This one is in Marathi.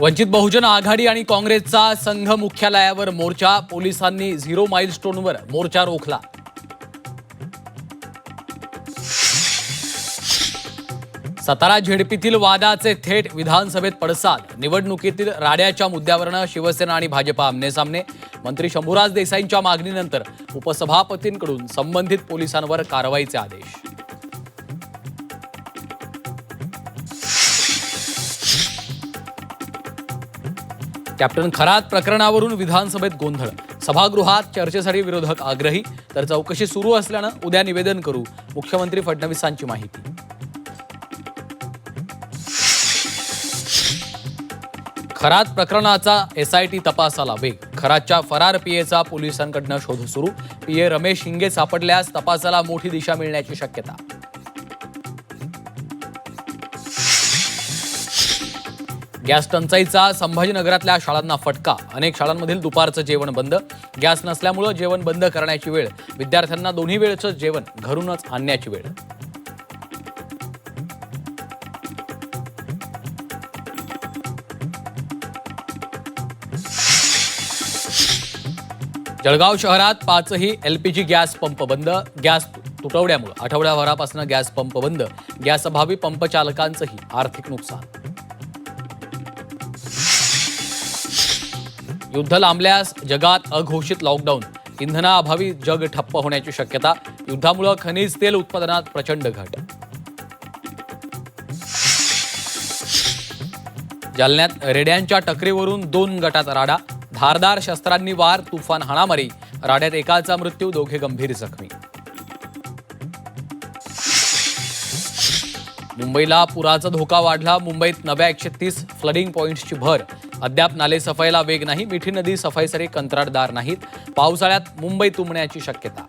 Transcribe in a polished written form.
वंचित बहुजन आघाडी आणि काँग्रेसचा संघ मुख्यालयावर मोर्चा, पोलिसांनी 0 माइलस्टोनवर मोर्चा रोखला. सातारा झेडपीतील वादाचे थेट विधानसभेत पडसाद. निवडणुकीतील राड्याच्या मुद्द्यावरून शिवसेना आणि भाजपा आमनेसामने. मंत्री शंभूराज देसाईंच्या मागणीनंतर उपसभापतींकडून संबंधित पोलिसांवर कारवाईचे आदेश. कॅप्टन खरात प्रकरणावरून विधानसभेत गोंधळ. सभागृहात चर्चेसाठी विरोधक आग्रही, तर चौकशी सुरू असल्यानं उद्या निवेदन करू, मुख्यमंत्री फडणवीसांची माहिती. खरात प्रकरणाचा एसआयटी तपासाला वेग. खरातच्या फरार पीएचा पोलिसांकडून शोध सुरू. पीए रमेश हिंगे सापडल्यास तपासाला मोठी दिशा मिळण्याची शक्यता. गॅस टंचाईचा संभाजीनगरातल्या शाळांना फटका. अनेक शाळांमधील दुपारचं जेवण बंद. गॅस नसल्यामुळे जेवण बंद करण्याची वेळ. विद्यार्थ्यांना दोन्ही वेळचं जेवण घरूनच आणण्याची वेळ. जळगाव शहरात 5ही एलपीजी गॅस पंप बंद. गॅस तुटवड्यामुळे आठवड्याभरापासून गॅस पंप बंद. गॅस अभावी पंप चालकांचंही आर्थिक नुकसान. युद्ध लांबल्यास जगात अघोषित लॉकडाऊन. इंधनाअभावी जग ठप्प होण्याची शक्यता. युद्धामुळे खनिज तेल उत्पादनात प्रचंड घट. जालन्यात रेड्यांच्या टकरीवरून 2 गटात राडा. धारदार शस्त्रांनी वार, तुफान हाणामारी. राड्यात एकाचा मृत्यू, दोघे गंभीर जखमी. मुंबईला पुराचा धोका वाढला. मुंबईत नव्या 130 फ्लडिंग पॉइंट्सची भर. अद्याप नाले सफाईला वेग नाही. मिठी नदी सफाईसाठी कंत्राटदार नाहीत. पावसाळ्यात मुंबई तुंबण्याची शक्यता.